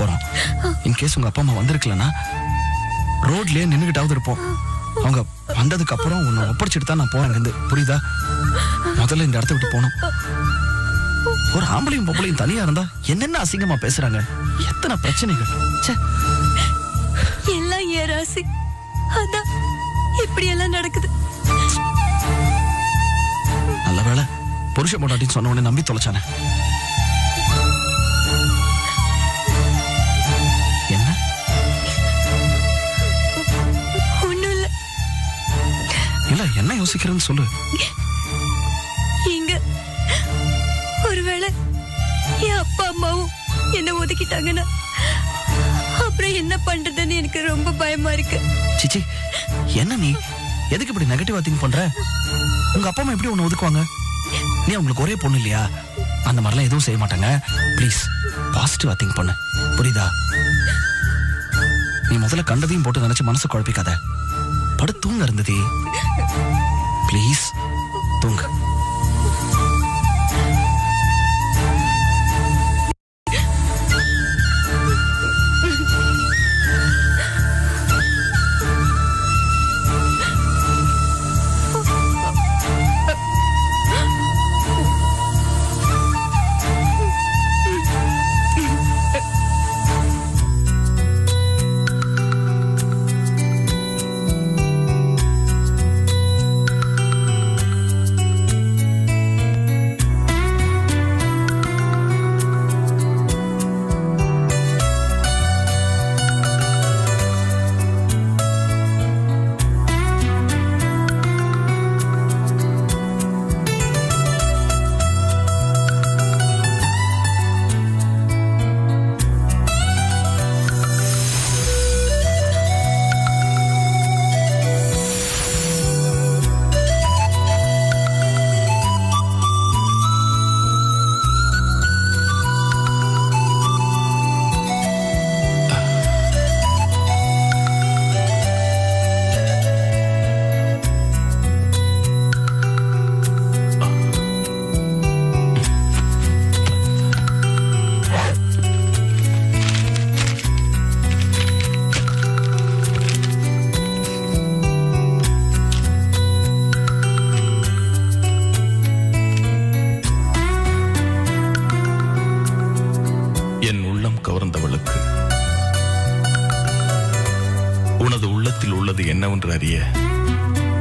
போறோம். இன்கேஸ் உங்க அப்பா அம்மா வந்திருக்கலன்னா ரோட்லயே நின்னுகிட்டாவது இருப்போம். அவங்க வந்ததுக்கு அப்புறம் உன்னை ஒப்படைச்சிட்டு தான் நான் போறேன். புரியுதா? முதல்ல இந்த இடத்த விட்டு போனோம். ஒரு ஆம்பளையும் பொம்பளையும் தனியா இருந்தா என்னென்ன அசிங்கமா பேசுறாங்க, எத்தனை பிரச்சனைகள். எல்லாம் ஏ ராசி, அதான் இப்படி எல்லாம் நடக்குது. நல்ல வேளை புருஷ பொண்டாட்டின்னு சொன்ன உடனே நம்பி தொலைச்சானே. என்ன? ஒண்ணும் இல்ல. இல்ல, என்ன யோசிக்கிறேன்னு சொல்லு. இங்க ஒருவேளை என் அப்பா அம்மாவும் என்ன ஒதுக்கிட்டாங்கன்னா அப்புறம் என்ன பண்றதுன்னு எனக்கு ரொம்ப பயமா இருக்கு. சிச்சி, என்ன நீ எதுக்கு இப்படி நெகட்டிவா திங்க் பண்ற? உங்க அப்பா அம்மா எப்படி உன்னை ஒதுக்குவாங்க? நீ அவங்களுக்கு ஒரே பொண்ணு இல்லையா? அந்த மாதிரிலாம் எதுவும் செய்ய மாட்டாங்க. ப்ளீஸ் பாசிட்டிவா திங்க் பண்ணு, புரியுதா? நீ முதல்ல கண்டதையும் போட்டு நினைச்சு மனசு குழப்பிக்காத. படு, தூங்க இருந்தது. ப்ளீஸ் தூங்க. கவர்ந்தவளுக்கு உனது உள்ளத்தில் உள்ளது என்னவென்று அறிய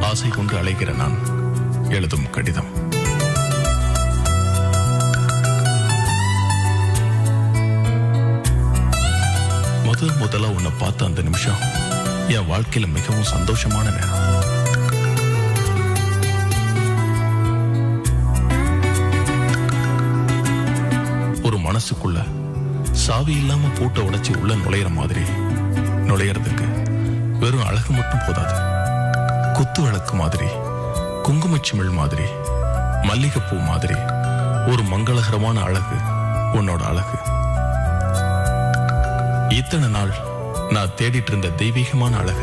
ஆசை கொண்டு அலைகிற நான் எழுதும் கடிதம். முதலா உன்னை பார்த்த அந்த நிமிஷம் என் வாழ்க்கையில மிகவும் சந்தோஷமான நேரம். ஒரு மனசுக்குள்ள சாவி இல்லாம பூட்டை உடைச்சு உள்ள நுழையிற மாதிரி நுழையறதுக்கு வெறும் அழகு மட்டும் போதாது. குத்து விளக்கு மாதிரி, குங்குமச்சிமிழ் மாதிரி, மல்லிகைப்பூ மாதிரி ஒரு மங்களகரமான அழகு உன்னோட அழகு. இத்தனை நாள் நான் தேடிட்டு இருந்த தெய்வீகமான அழக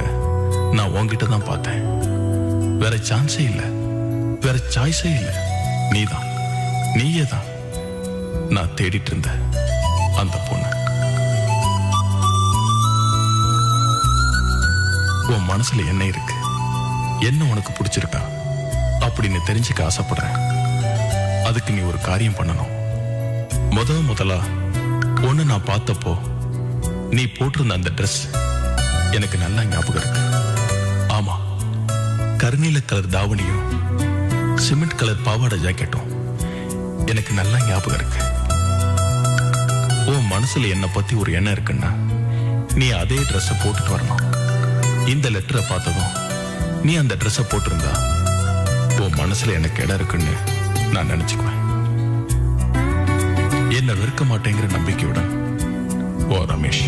நான் உன்கிட்ட தான் பார்த்தேன். வேற சான்ஸே இல்ல, வேற சாய்ஸே இல்ல. நீதான், நீயே தான் நான் தேடிட்டு இருந்த அந்த பொண்ணு. உன் மனசுல என்ன இருக்கு, என்ன உனக்கு பிடிச்சிருக்கா அப்படின்னு தெரிஞ்சுக்க ஆசைப்படுறேன். அதுக்கு நீ ஒரு காரியம் பண்ணணும். முதலா ஒண்ணு நான் பார்த்தப்போ நீ போட்டிருந்த அந்த ட்ரெஸ் எனக்கு நல்லா ஞாபகம் இருக்கு. ஆமா, கருநீல கலர் தாவணியும் சிமெண்ட் கலர் பாவாடை ஜாக்கெட்டும் எனக்கு நல்லா ஞாபகம் இருக்கு. உன் மனசுல என்ன பத்தி ஒரு எண்ணம் இருக்குன்னா நீ அதே ட்ரெஸ்ஸை போட்டுட்டு வரணும். இந்த லெட்டரை பார்த்ததும் நீ அந்த ட்ரெஸ்ஸை போட்டிருந்தா உன் மனசுல எனக்கு இடம் இருக்குன்னு நான் நினைச்சுக்குவேன். என்ன வெறுக்க மாட்டேங்கிற நம்பிக்கையுடன் ஓ ரமேஷ்.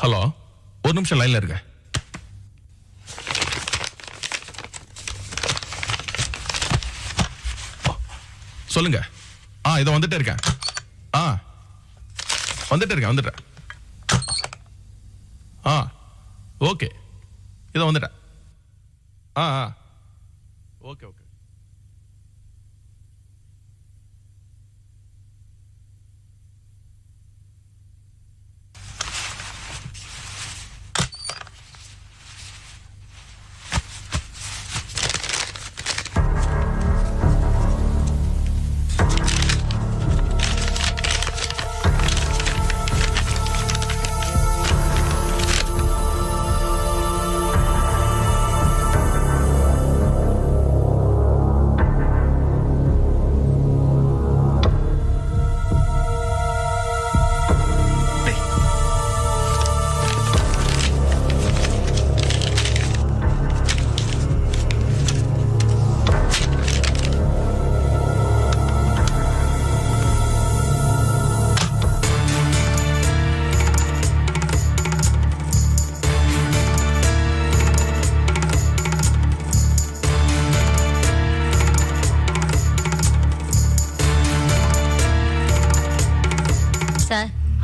ஹலோ, ஒரு நிமிஷம் லைன்ல இருக்க. சொல்லுங்க. இதோ வந்துட்டே இருக்கேன். வந்துட்டேன். ஓகே, இதோ வந்துட்டேன். ஓகே.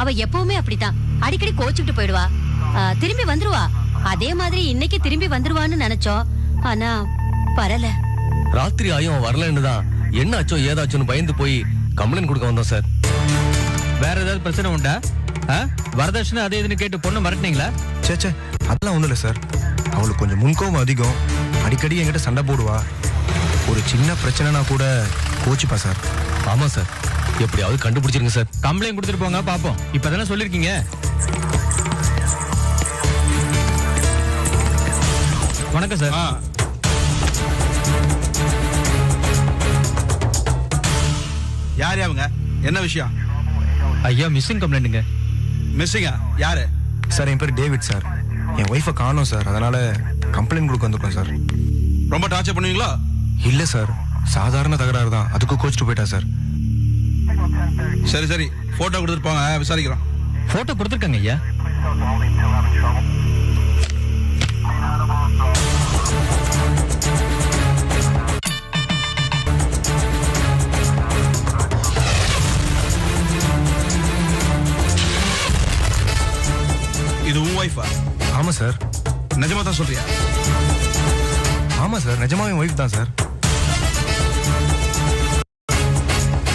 அவ எப்பவுமே அப்படித்தான், அடிக்கடி கோச்சுக்கிட்டு போயிடுவா. திரும்பி வந்துருவா. அதே மாதிரி இன்னைக்கு திரும்பி வந்துருவான்னு நினைச்சோம். ஆனா வரல. ராத்திரி ஆயும் வரலன்னு தான் என்ன ஆச்சோ ஏதாச்சுன்னு பயந்து போய் கம்ப்ளைண்ட் கொடுக்க வந்தோம் சார். வேற ஏதாவது பிரச்சனை உண்டா? வரதட்சணை அதே இதுன்னு கேட்டு பொண்ணு மிரட்டினீங்களா? சேச்சே, அதெல்லாம் ஒண்ணும் இல்லை சார். அவளுக்கு கொஞ்சம் முன்கோவம் அதிகம். அடிக்கடி என்கிட்ட சண்டை போடுவா. ஒரு சின்ன பிரச்சனைனா கூட கோச்சிப்பா சார். ஆமா சார், எப்படியாவது கண்டுபிடிச்சிருங்க சார். கம்ப்ளைண்ட் கொடுத்துட்டு போங்க பாப்போம். இப்பதானே சொல்லிருக்கீங்க. வணக்கம் சார். யார் அவங்க? என்ன விஷயம்? ஐயா, மிஸ்ஸிங் கம்ப்ளைண்ட்டுங்க. மிஸ்ஸிங்கா? யாரு சார்? என் பேர் டேவிட் சார். என் ஒய்ஃபை காணோம் சார், அதனால கம்ப்ளைண்ட் கொடுக்க வந்திருக்கோம் சார். ரொம்ப டார்ச்சர் பண்ணுவீங்களா? இல்லை சார், சாதாரண தகராறு தான். அதுக்கு கோச்சிட்டு போயிட்டா சார். சரி போட்டோ கொடுத்துட்டு போங்க, விசாரிக்கிறோம். போட்டோ கொடுத்துருக்காங்க ஐயா. இது உன் ஒய்ஃபா? ஆமா சார். நிஜமா தான் சொல்றியா? ஆமா சார், நிஜமாவே என் ஒய்ஃப் தான் சார்.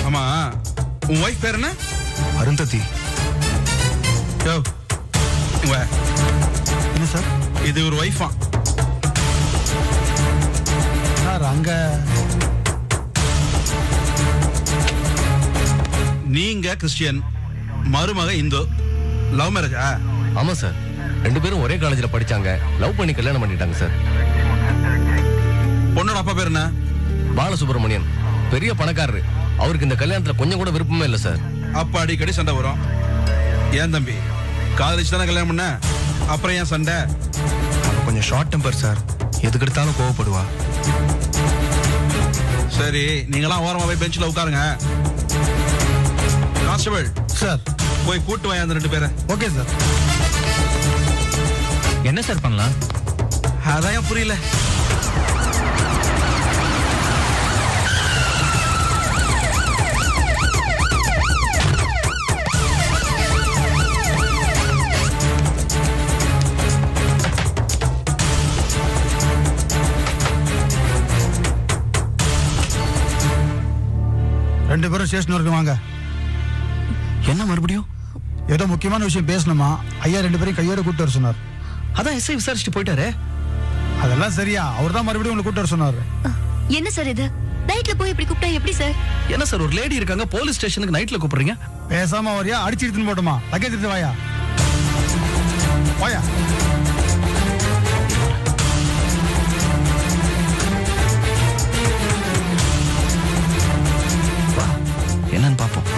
ஆமா, உன் ஒய்ஃப் பேர் என்ன? அருந்ததி. என்ன சார், இது ஒரு ஒய்ஃபா? சார் அங்க நீங்க கிறிஸ்டியன், மருமக இந்து, லவ் மேரேஜா? ஆமா சார், 2 பேரும் ஒரே காலேஜ்ல படிச்சாங்க. லவ் பண்ணி கல்யாணம் பண்ணிட்டாங்க சார். பொண்ணோட அப்பா பேர் என்ன? பாலசுப்ரமணியன், பெரிய பணக்காரரு. அவருக்கு இந்த கல்யாணத்துல கொஞ்சம் கூட விருப்பமே இல்லை சார். அப்ப அடிக்கடி சண்டை வரும். ஏன் தம்பி, காதலிச்சு தானே கல்யாணம் பண்ண, அப்புறம் ஏன் சண்டை? அவ கொஞ்சம் ஷார்ட் டெம்பர் சார். எதுக்கு எடுத்தாலும் கோவப்படுவா. சரி, நீங்களாம் ஓரமா போய் பெஞ்சில் உட்காருங்க. கான்ஸ்டபிள் சார், போய் கூட்டு வாங்க அந்த 2 பேரை. Okay sir. என்ன சார் பண்ணலாம்? அதான் புரியல. ரெண்டு பேரும் ஸ்டேஷன் வரைக்கும் வாங்க. என்ன மறுபடியும்? ஏதோ முக்கியமான விஷயம் பேசணுமா? ஐயா 2 பேரையும் கையோட கூட்டு வர சொன்னார். அதான் எஸ்ஐ விசாரிச்சுட்டு போயிட்டாரு. அதெல்லாம் சரியா, அவர் தான் மறுபடியும் உங்களை கூட்டு வர சொன்னார். என்ன சார் இது? நைட்ல போய் இப்படி கூப்பிட்டா எப்படி சார்? என்ன சார், ஒரு லேடி இருக்காங்க, போலீஸ் ஸ்டேஷனுக்கு நைட்ல கூப்பிடுறீங்க? பேசாம வரியா, அடிச்சு எடுத்துன்னு போட்டோமா? லக்கேஜ் எடுத்து வாயா. வாயா. என்னன்னு பாப்போம்.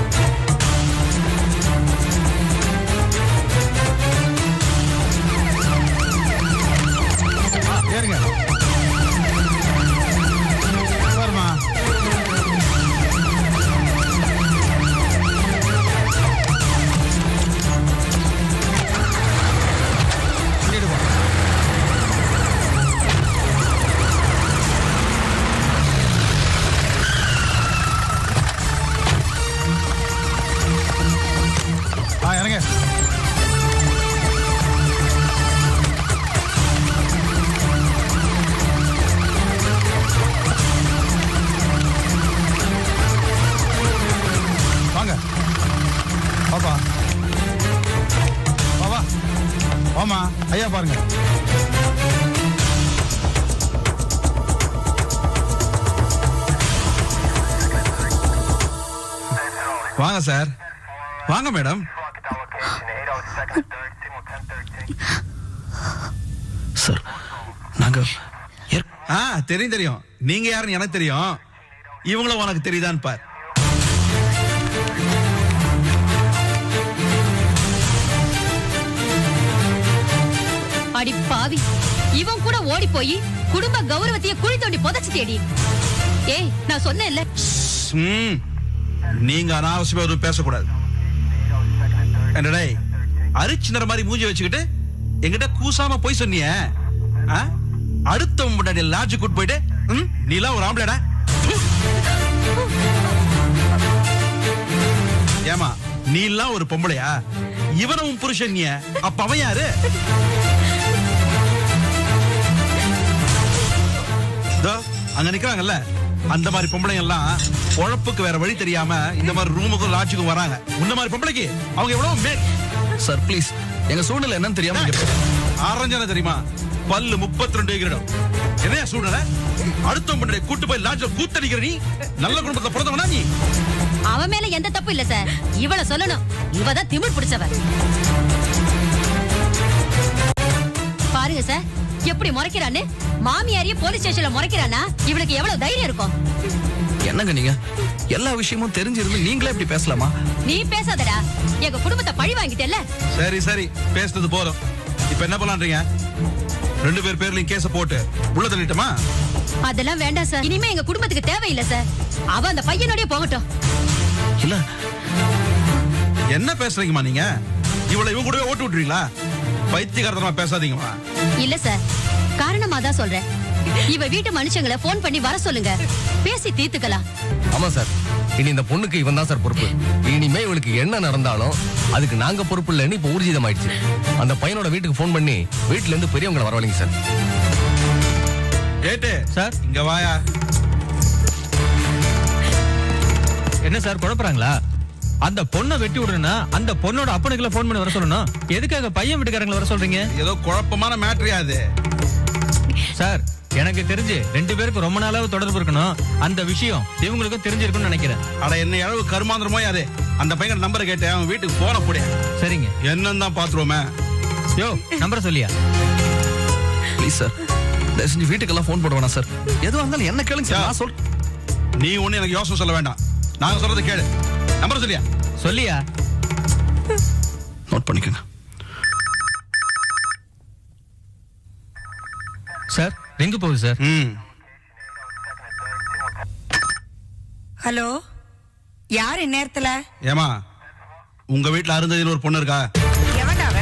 ஏறுங்க. வருமா? சரியா பாருங்க. வாங்க சார், வாங்க மேடம். சார் நாங்க தெரியும் தெரியும், நீங்க யாருன்னு எனக்கு தெரியும். இவங்களும் உனக்கு தெரியுதான்னு பார். அடி பாவி, இவன் கூட ஓடி போய் குடும்ப கௌரவத்தையே குழி தோண்டி புதைச்சு தேடி. ஏய், நான் சொன்னேன்ல. நீங்க அனாவசியமா எதுவும் பேசக்கூடாது. என்னடா அரிச்சினர் மாதிரி மூஞ்சி வச்சுக்கிட்டு என்கிட்ட கூசாம போய் சொன்னிய. அடுத்த முன்னாடி லாட்ஜ் கூட்டு போயிட்டு நீலாம் ஒரு ஆம்பளடா. ஏமா நீலாம் ஒரு பொம்பளையா? இவனும் புருஷன். அப்ப அவன் யாரு? அங்க நிக்கிறாங்கல்ல, அந்த மாதிரி பொம்பளைங்க எல்லாம் பொழப்புக்கு வேற வழி தெரியாம இந்த மாதிரி ரூமுக்கும் லாட்ஜுக்கும் வராங்க. இந்த மாதிரி பொம்பளைக்கு அவங்க எவ்வளவு சார் ப்ளீஸ், எங்க சூழ்நிலை என்னன்னு தெரியாம ஆரஞ்சன தெரியுமா? பல்லு 32 கிரீடம். என்னையா சூழ்நிலை? அடுத்த முன்னாடி கூட்டு போய் லாட்ஜ்ல கூத்தடிக்கிற நீ நல்ல குடும்பத்துல பிறந்தவனா நீ? அவன் மேல எந்த தப்பு இல்ல சார். இவள சொல்லணும், இவதான் திமிர் பிடிச்சவ. பாருங்க சார் எப்படி முறைக்கிறான்னு. மாமியாரியே போலீஸ் ஸ்டேஷன்ல முறைக்கிறானா? இவனுக்கு எவ்வளவு தைரியம் இருக்கும்? என்னங்க நீங்க எல்லா விஷயமும் தெரிஞ்சிருந்து நீங்களே இப்படி பேசலாமா? நீ பேசாதடா, எங்க குடும்பத்தை பழி வாங்கிட்டேல்ல. சரி சரி, பேசுறது போதும். இப்ப என்ன பண்ணலான்றீங்க? 2 பேர் பேர்லயும் கேஸ போட்டு உள்ள தள்ளிட்டோமா? அதெல்லாம் வேண்டாம் சார். இனிமே எங்க குடும்பத்துக்கு தேவையில்லை சார். அவ அந்த பையனோடய போகட்டும். இல்ல என்ன பேசுறீங்கம்மா நீங்க? இவளை இவங்க கூடவே ஓட்டு விட்டுறீங்களா? பைத்தியகாரத்தனமா பேசாதீங்கம்மா. இல்ல சார், காரணமா தான் சொல்றேன். இவ வீட்டு மனுஷங்களை போன் பண்ணி வர சொல்லுங்க, பேசி தீர்த்துக்கலாம். ஆமா சார், இனி இந்த பொண்ணுக்கு இவன் தான் சார் பொறுப்பு. இனிமே இவளுக்கு என்ன நடந்தாலும் அதுக்கு நாங்க பொறுப்பு இல்லைன்னு இப்ப ஊர்ஜிதம் ஆயிடுச்சு. அந்த பையனோட வீட்டுக்கு போன் பண்ணி வீட்டுல இருந்து பெரியவங்களை வரவழைங்க சார். ஏட்டு சார், இங்க வாயா. என்ன சார் குழப்பறாங்களா? அந்த பொண்ணை வெட்டி விடுறா அந்த பொண்ணோட அப்பனுக்குள்ள போன் பண்ணி வர சொல்லணும். எதுக்காக பையன் வீட்டுக்காரங்களை வர சொல்றீங்க? ஏதோ குழப்பமான மேட்டரியா அது. சார், எனக்கு தெரிஞ்சு 2 பேருக்கு ரொம்ப நாளாவது தொடர்பு இருக்கணும். அந்த விஷயம் இவங்களுக்கும் தெரிஞ்சிருக்கும்னு நினைக்கிறேன். அட என்ன அளவு கருமாந்திரமோ யாரு? அந்த பையன் நம்பரை கேட்டேன், அவன் வீட்டுக்கு போன போடியா. சரிங்க, என்னன்னு தான் பாத்துருவோமே. யோ நம்பரை சொல்லியா? ப்ளீஸ் சார், தயவு செஞ்சு வீட்டுக்கெல்லாம் போன் போட வேணாம் சார். எதுவாக இருந்தாலும் என்ன கேளுங்க சார். நான் சொல். நீ ஒண்ணு எனக்கு யோசனை சொல்ல வேண்டாம். நாங்க சொல்றது கேளு. நம்பர் சொல்லியா? சொல்லியா? நோட் பண்ணிக்கோங்க சார். எங்க போகுது சார்? ஹலோ, யார் இந்நேரத்துல? ஏமா உங்க வீட்டுல அருந்ததின்னு ஒரு பொண்ணு இருக்கா? எவன்டாவ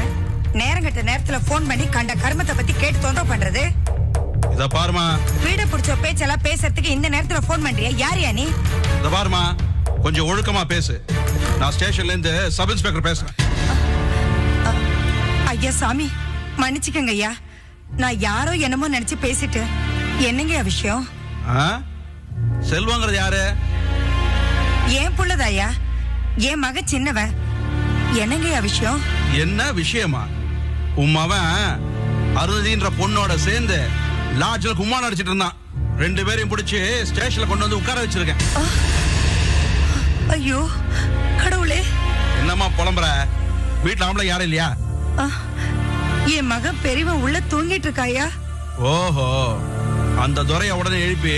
நேரங்கட்ட நேரத்துல போன் பண்ணி கண்ட கர்மத்தை பத்தி கேட்டு தொந்தரவு பண்றது? இத பாருமா, வீட புடிச்ச பேச்செல்லாம் பேசுறதுக்கு இந்த நேரத்துல போன் பண்றியா? யாரியா நீ? இத பாருமா, கொஞ்சம் ஒழுக்கமா பேசு. நான் ஸ்டேஷன்ல இருந்து சப் இன்ஸ்பெக்டர் பேசுறேன். ஐயா சாமி, மன்னிச்சுக்கங்க ஐயா. நான் யாரோ என்னமோ நினைச்சு பேசிட்டேன். என்னங்க விஷயம்? செல்வங்கிறது யாரு? ஏன் புள்ளதாயா? என் மக சின்னவன். என்னங்க விஷயம்? என்ன விஷயமா? உம்மவன் அருந்ததின்ற பொண்ணோட சேர்ந்து லாட்ஜ்ல கும்மாளம் அடிச்சிட்டு இருந்தான். 2 பேரையும் பிடிச்சி ஸ்டேஷன்ல கொண்டு வந்து உட்கார வச்சிருக்கேன். ஐயோ கடவுளே! என்னம்மா புலம்புற? வீட்டுல ஆம்பளை யாரும் இல்லையா? என் மகன் பெரியவன் உள்ள தூங்கிட்டு இருக்காயா? ஓஹோ, அந்த துரைய உடனே எழுப்பி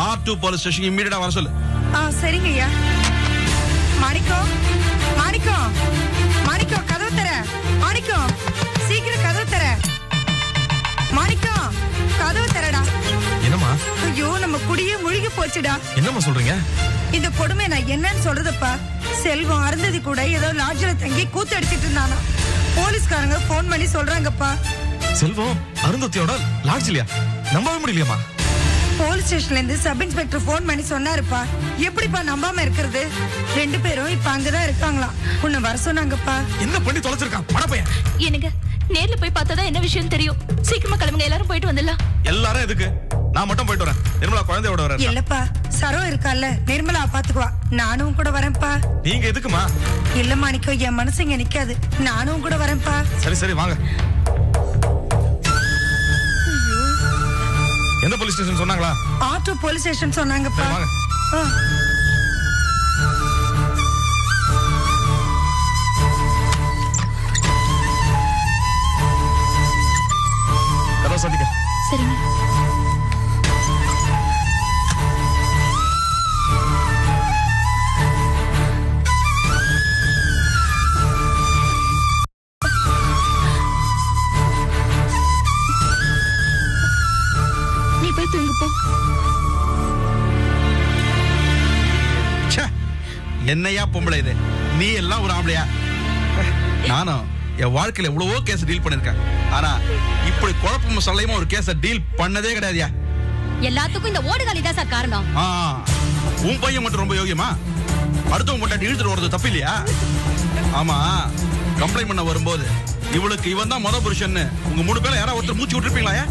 R2 போலீஸ் ஸ்டேஷன் இம்மீடியட்டா வர சொல்லு. சரிங்க ஐயா. மாணிக்கம், மாணிக்கம், மாணிக்கம், கதவு தர. மாணிக்கம், சீக்கிரம் கதவு தர. மாணிக்கம், கதவு தரடா. என்னம்மா? ஐயோ, நம்ம குடியே முழுகி போச்சுடா. என்னம்மா சொல்றீங்க? இந்த கொடுமை நான் என்னன்னு சொல்றதுப்பா? செல்வம் அருந்ததி கூட ஏதோ லாட்ஜ்ல தங்கி கூத்து அடிச்சிட்டு இருந்தானா. போலீஸ்காரங்க போன் பண்ணி சொல்றாங்கப்பா. செல்வம் அருந்ததியோட லாட்ஜ்லயா? நம்பவே முடியலையம்மா. போலீஸ் ஸ்டேஷன்ல இருந்து சப் இன்ஸ்பெக்டர் போன் பண்ணி சொன்னாருப்பா. எப்படிப்பா நம்பாம இருக்கிறது? 2 பேரும் இப்ப அங்கதான் இருக்காங்களாம். உன்னை வர சொன்னாங்கப்பா. என்ன பண்ணி தொலைச்சிருக்கான் பணப்பையன்? எனக்கு நேர்ல போய் பார்த்தாதான் என்ன விஷயம் தெரியும். சீக்கிரமா கிளம்புங்க, எல்லாரும் போயிட்டு வந்துடலாம். எல்லாரும் எதுக்கு? நான் மட்டும் போயிட்டு வரேன். நிர்மலா குழந்தையோட வரேன். இல்லப்பா, சரோ இருக்கால, நிர்மலா பாத்துக்குவா. நானும் கூட வரேன்ப்பா. நீங்க எதுக்குமா? இல்ல மாணிக்கம், என் மனசு இங்க நிக்காது. நானும் கூட வரேன்ப்பா. சரி சரி வாங்க. எந்த போலீஸ் ஸ்டேஷன் சொன்னாங்களா? ஆட்டோ போலீஸ் ஸ்டேஷன் சொன்னாங்கப்பா. வாங்க. கதவை சாத்திக்க. சரிங்க. நீ போய் தூங்கு போ. ச்சே, என்னையா பொம்பளை இது? நீ எல்லாம் ஒரு ஆம்பளையா? நானும் என் வாழ்க்கையில எவ்வளவோ கேஸ் டீல் பண்ணிருக்கேன். ஆனா இப்படி குழப்பமும் சொல்லையுமா ஒரு கேஸ டீல் பண்ணதே கிடையாதுயா. எல்லாத்துக்கும் இந்த ஓடுகாலி தான் சார் காரணம். உன் பையன் மட்டும் ரொம்ப யோகியமா? அடுத்தவங்க மட்டும் இழுத்துட்டு வரது தப்பு இல்லையா? ஆமா, கம்ப்ளைண்ட் பண்ண வரும்போது இவளுக்கு இவன் தான் மொத புருஷன் உங்க 3 பேர்ல யாராவது ஒருத்தர் மூச்சு விட்டுருப்பீங்களா?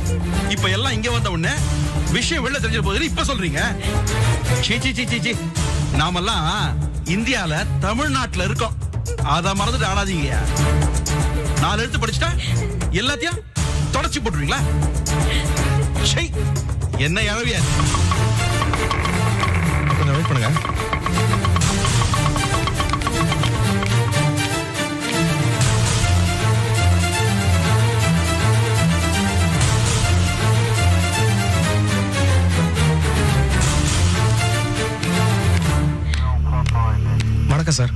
இப்ப எல்லாம் இங்க வந்த உடனே விஷயம் வெளில தெரிஞ்ச போது இப்ப சொல்றீங்க. சீ சீ சீ சீ. நாமெல்லாம் இந்தியால தமிழ்நாட்டுல இருக்கோம். அத மறந்துட்டு ஆடாதீங்க. 4 எழுத்து படிச்சுட்டா எல்லாத்தையும் தொடச்சி போட்டுருவீங்களா? என்ன அளவியா? கொஞ்சம் வெயிட் பண்ணுங்க. வணக்கம் சார்,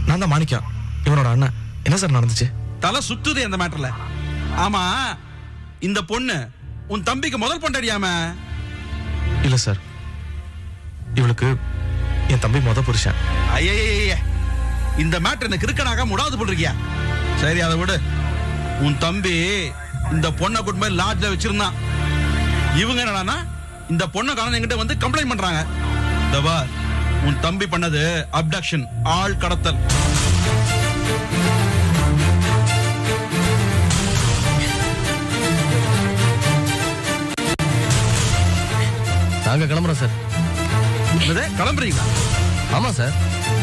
நான் தான் மாணிக்கம், இவனோட அண்ணன். என்ன சார் நடந்துச்சு? தலை சுத்துது அந்த மேட்டர்ல. ஆமா, இந்த பொண்ணு உன் தம்பிக்கு முதல் பொண்டாடியாம? இல்ல சார், இவளுக்கு என் தம்பி முத புருஷன். ஐய, இந்த மேட்டர் எனக்கு இருக்கனாக முடாது போட்டிருக்கியா? சரி, அதை விடு. உன் தம்பி இந்த பொண்ணை கூட்டு போய் லாட்ஜ்ல வச்சிருந்தான். இவங்க என்னடானா இந்த பொண்ணை காரணம் என்கிட்ட வந்து கம்ப்ளைண்ட் பண்றாங்க. தவா, உன் தம்பி பண்ணது அப்டக்ஷன், ஆள் கடத்தல். நாங்க கிளம்புறோம் சார். கிளம்புறீங்களா? ஆமா சார்,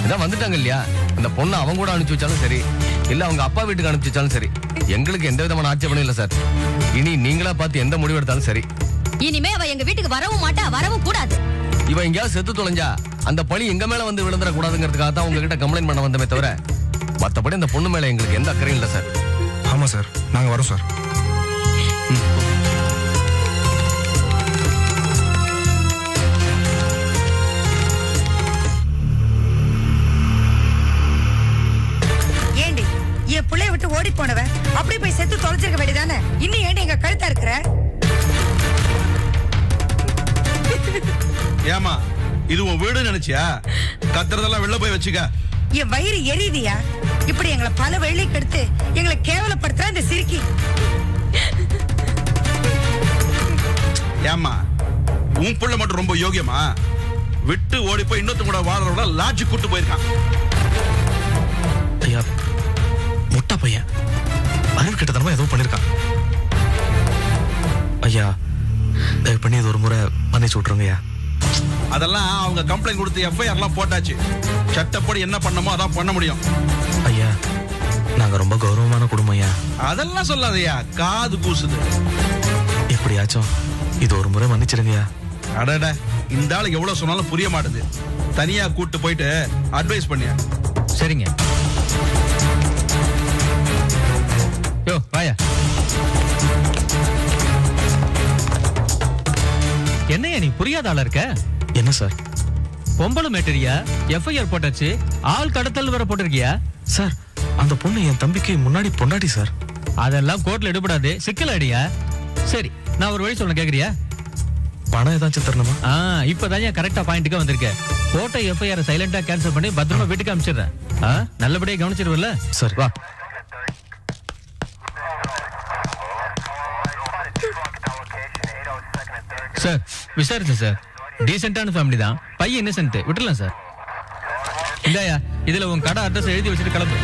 இதான் வந்துட்டாங்க இல்லையா? அந்த பொண்ணை அவங்க கூட அனுப்பிச்சு வச்சாலும் சரி, இல்ல அவங்க அப்பா வீட்டுக்கு அனுப்பிச்சு வச்சாலும் சரி, எங்களுக்கு எந்த விதமான ஆட்சேபனும் இல்ல சார். இனி நீங்களா பார்த்து எந்த முடிவு எடுத்தாலும் சரி. இனிமே அவ எங்க வீட்டுக்கு வரவும் மாட்டா, வரவும் கூடாது. இவன் எங்கேயாவது செத்து தொலைஞ்சா அந்த பழி எங்க மேல வந்து விழுந்துட கூடாதுங்கிறதுக்காக தான் உங்ககிட்ட கம்ப்ளைண்ட் பண்ண வந்தமே தவிர மத்தபடி அந்த பொண்ணு மேல எங்களுக்கு எந்த அக்கறையும் இல்ல சார். ஆமா சார், நாங்க வரோம் சார். ஏண்டி என் புள்ளைய விட்டு ஓடி போனவ அப்படியே போய் செத்து தொலைச்சிருக்க வேண்டியதானே? இன்னும் ஏண்டி எங்க கழுத்தா இருக்கிற? ஏமா, இது உன் வீடு நினைச்சியா? கத்துறதெல்லாம் வெளில போய் வச்சுக்க. என் வயிறு எரியுதியா? இப்படி எங்களை பல வெள்ளி கெடுத்து எங்களை கேவலப்படுத்துற இந்த சிரிக்கி. ஏமா, உன் புள்ள மட்டும் ரொம்ப யோகியமா? விட்டு ஓடி போய் இன்னொருத்த கூட வாழறோட லாட்ஜ் கூட்டு போயிருக்கான். ஐயா, முட்டா பையன் அறிவு கிட்டத்தனமா ஏதோ பண்ணிருக்கான். ஐயா, தயவு பண்ணி இது ஒரு முறை மன்னிச்சு விட்டுருங்கய்யா. அதெல்லாம் அவங்க கம்ப்ளைண்ட் கொடுத்து எஃப்ஐஆர் எல்லாம் போட்டாச்சு. சட்டப்படி என்ன பண்ணமோ அதான் பண்ண முடியும். ஐயா, நாங்க ரொம்ப கௌரவமான குடும்பம் ஐயா. அதெல்லாம் சொல்லாதயா, காது கூசுது. எப்படியாச்சும் இது ஒரு முறை மன்னிச்சிருங்கய்யா. அடட, இந்த ஆளுக்கு எவ்வளவு சொன்னாலும் புரிய மாட்டுது. தனியா கூட்டு போயிட்டு அட்வைஸ் பண்ணியா? சரிங்க. யோ வாயா. என்னையா நீ புரியாத ஆளா இருக்க? என்ன சார்? பொம்பளை மேட்டரியா? எஃப்ஐஆர் போட்டாச்சு, ஆள் கடத்தல் வர போட்டிருக்கியா? சார், அந்த பொண்ணு என் தம்பிக்கு முன்னாடி பொண்டாட்டி சார். அதெல்லாம் கோர்ட்ல எடுபடாது, சிக்கல் அடியா. சரி, நான் ஒரு வழி சொல்ல கேக்குறியா? பணம் ஏதாச்சும் தரணுமா? இப்பதான் கரெக்டா பாயிண்ட்டுக்கு வந்திருக்க. போட்ட எஃப்ஐஆர் சைலண்டா கேன்சல் பண்ணி பத்திரமா வீட்டுக்கு அனுப்பிச்சிடுறேன். நல்லபடியா கவனிச்சிருவல்ல? சரி வா. சார், விசாரிச்சேன் சார், டீசென்டான ஃபேமிலி தான். பையன் இன்னசென்ட், விட்டுலாம் சார். இல்லையா, இதுல உன் கடை அட்ரஸ் எழுதி வச்சுட்டு கிளம்பு.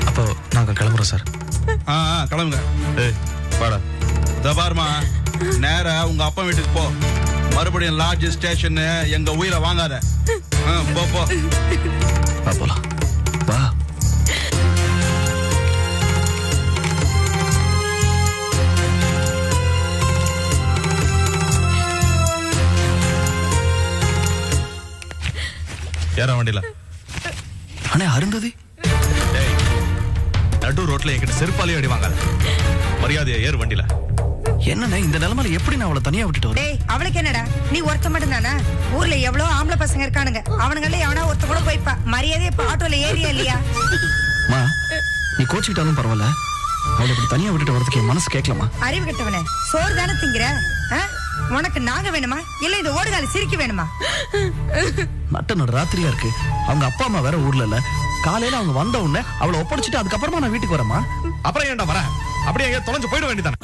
அப்போ நாங்க கிளம்புறோம் சார். கிளம்புங்க. பாடா தபார்மா, நேரா உங்க அப்பா வீட்டுக்கு போ. மறுபடியும் லாட்ஜ் ஸ்டேஷன் எங்க உயிரை வாங்காத. போ போ. வா போலாம். வா. ஏறா வண்டியில. அண்ணே அருந்ததி. நடு ரோட்ல என்கிட்ட செருப்பாலே அடி வாங்காத. மரியாதையா ஏறு வண்டியில. என்னண்ணே இந்த நிலைமையில எப்படி நான் அவளை தனியா விட்டுட்டு வரேன்? டேய் அவளுக்கு என்னடா, நீ ஒருத்த மட்டும் தானே? ஊர்ல எவ்வளவு ஆம்பளை பசங்க இருக்கானுங்க, அவனுங்கள எவனா ஒருத்த கூட போய்ப்பா. மரியாதையா இப்ப ஆட்டோல ஏறியா இல்லையா? மா நீ கோச்சிக்கிட்டாலும் பரவாயில்ல, அவளை இப்படி தனியா விட்டுட்டு வரதுக்கு என் மனசு கேட்கலாமா? அறிவு கட்டவனே, சோறு தானே திங்கிற? உனக்கு நாங்க வேணுமா இல்ல இந்த ஓடுகால சிரிக்க வேணுமா? நட்ட ராத்திரியா இருக்கு, அவங்க அப்பா அம்மா வேற ஊர்ல இல்ல. காலையில அவங்க வந்த உடனே அவளை ஒப்படைச்சிட்டு அதுக்கப்புறமா நான் வீட்டுக்கு வரேமா? அப்புறம் ஏன்டா வர? அப்படியே எங்க தொலைஞ்சு போயிட வேண்டியதானே?